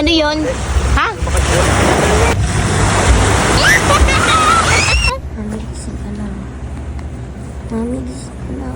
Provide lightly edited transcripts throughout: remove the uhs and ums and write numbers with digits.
Ano yun? Ha? Mami, gising ka na. Mami, gising ka na.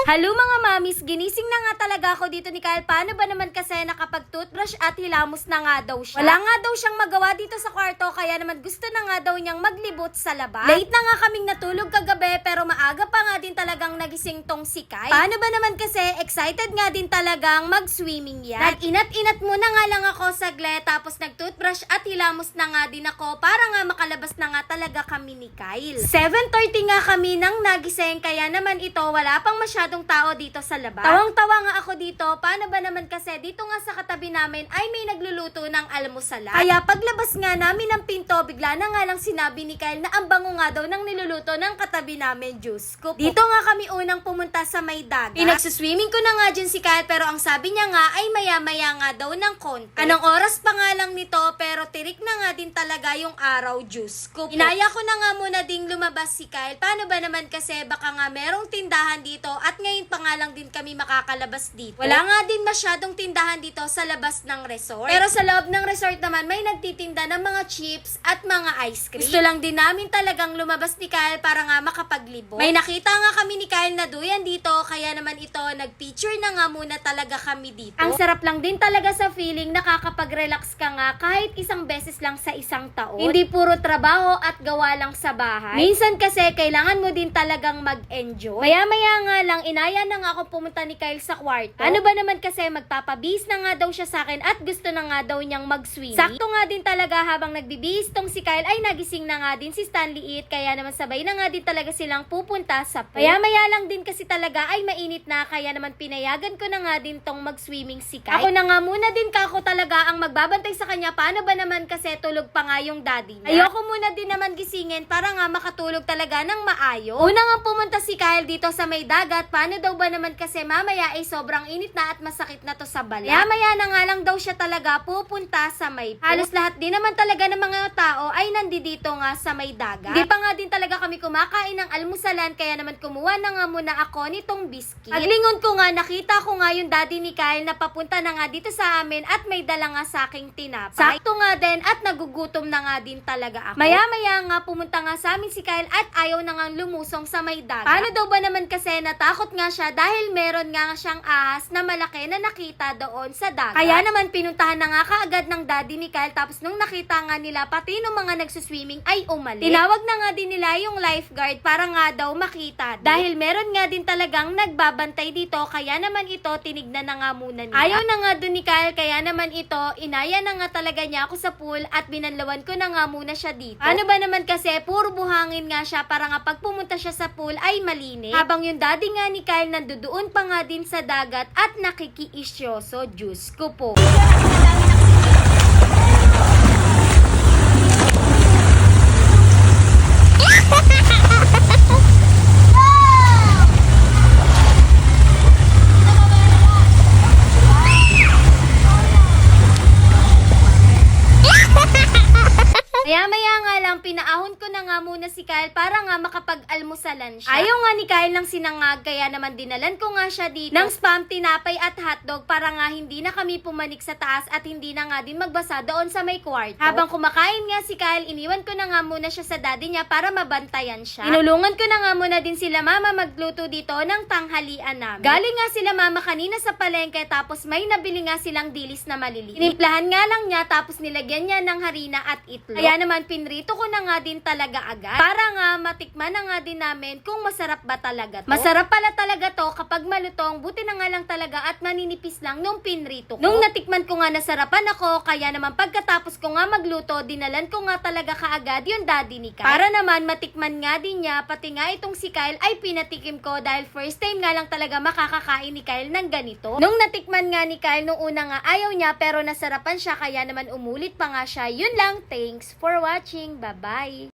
Hello mga mamis, ginising na nga talaga ako dito ni Kyle. Paano ba naman kasi nakapag-toothbrush at hilamos na nga daw siya? Wala nga daw siyang magawa dito sa kwarto, kaya naman gusto na nga daw niyang maglibot sa labas. Late na nga kaming natulog kagabi, pero maaga pa nga din talagang nagising tong si Kyle. Paano ba naman kasi excited nga din talagang mag-swimming yan? Nag-inat-inat muna nga lang ako saglit, tapos nag-toothbrush at hilamos na nga din ako para nga makalabas na nga talaga kami ni Kyle. 7:30 nga kami nang nagising, kaya naman ito wala pang masyadong tao dito sa labas. Tawang-tawa nga ako dito. Paano ba naman kasi dito nga sa katabi namin ay may nagluluto ng almusalan. Kaya paglabas nga namin ng pinto, bigla na nga lang sinabi ni Kyle na ang bango nga daw ng niluluto ng katabi namin, Diyos ko po. Dito nga kami unang pumunta sa may dagat. Pinagsuswimming ko na nga dyan si Kyle, pero ang sabi niya nga ay maya-maya nga daw ng konti. Anong oras pa nga lang nito, pero tirik na nga din talaga yung araw, Diyos ko po. Inaya ko na nga muna ding lumabas si Kyle. Paano ba naman kasi baka nga merong tindahan dito at ngayon pa nga lang din kami makakalabas dito. Wala nga din masyadong tindahan dito sa labas ng resort. Pero sa loob ng resort naman may nagtitinda ng mga chips at mga ice cream. Gusto lang din namin talagang lumabas ni Kyle para nga makapaglibot. May nakita nga kami ni Kyle na duyan dito, kaya naman ito nagpicture na nga muna talaga kami dito. Ang sarap lang din talaga sa feeling, nakakapag-relax ka nga kahit isang beses lang sa isang taon. Hindi puro trabaho at gawa lang sa bahay. Minsan kasi kailangan mo din talagang mag-enjoy. Maya-maya nga lang inaya na nga ako pumunta ni Kyle sa kwarto. Ano ba naman kasi magpapabihis na nga daw siya sa akin at gusto na nga daw niyang mag-swim. Sakto nga din talaga habang nagbibihis tong si Kyle ay nagising na nga din si Stanley It, kaya naman sabay na nga din talaga silang pupunta sa pool. Maya lang din kasi talaga ay mainit na, kaya naman pinayagan ko na nga din tong mag-swimming si Kyle. Ako na nga muna din kako talaga ang magbabantay sa kanya. Paano ba naman kasi tulog pa nga yung daddy niya? Ayoko muna din naman gisingin para nga makatulog talaga ng maayos. Una nga pumunta si Kyle dito sa may dagat. Paano daw ba naman kasi mamaya ay sobrang init na at masakit na to sa balat. Maya na nga lang daw siya talaga pupunta sa may pool. Halos lahat din naman talaga ng mga tao ay nandito nga sa may dagat. Hindi pa nga din talaga kami kumakain ng almusalan, kaya naman kumuha na nga muna ako nitong biscuit. Paglingon ko nga, nakita ko nga yung daddy ni Kyle na papunta na nga dito sa amin at may dala nga sa aking tinapay. Sakto nga din at nagugutom na nga din talaga ako. Maya nga pumunta nga sa amin si Kyle at ayaw na nga lumusong sa may dagat. Paano daw ba naman kasi natakot nga siya dahil meron nga siyang ahas na malaki na nakita doon sa dagat. Kaya naman pinuntahan na nga kaagad ng daddy ni Kyle, tapos nung nakita nga nila pati nung mga nagsuswimming ay umalis. Tinawag na nga din nila yung lifeguard para nga daw makita din. Dahil meron nga din talagang nagbabantay dito, kaya naman ito tinignan na nga muna nila. Ayaw na nga dun ni Kyle, kaya naman ito inaya na nga talaga niya ako sa pool at binanlawan ko na nga muna siya dito. Ano ba naman kasi puro buhangin nga siya para nga pag pumunta siya sa pool ay malinis. Habang yung daddy nga ni Kyle nandoon pa nga din sa dagat at nakikiisyoso, Diyos ko po. Maya nga lang, pinaahon ko na nga muna si Kyle para nga makapag-almusalan siya. Ayaw nga ni Kyle ng sinangag, kaya naman dinalan ko nga siya dito ng spam, tinapay at hotdog para nga hindi na kami pumanik sa taas at hindi na nga din magbasa doon sa may kwarto. Habang kumakain nga si Kyle, iniwan ko na nga muna siya sa daddy niya para mabantayan siya. Tinulungan ko na nga muna din sila mama magluto dito ng tanghalian namin. Galing nga sila mama kanina sa palengke, tapos may nabili nga silang dilis na maliliit. Tinimplahan nga lang niya, tapos nilagyan niya ng harina at itlog. Kaya naman pinrito ko na nga din talaga agad para nga matikman na nga din namin kung masarap ba talaga to. Masarap pala talaga to kapag malutong, buti na nga lang talaga at maninipis lang nung pinrito ko. Nung natikman ko nga nasarapan ako, kaya naman pagkatapos ko nga magluto, dinalan ko nga talaga kaagad yung daddy ni Kyle. Para naman matikman nga din niya, pati nga itong si Kyle ay pinatikim ko dahil first time nga lang talaga makakakain ni Kyle ng ganito. Nung natikman nga ni Kyle, nung una nga ayaw niya pero nasarapan siya, kaya naman umulit pa nga siya. Yun lang, thanks for watching, bye bye!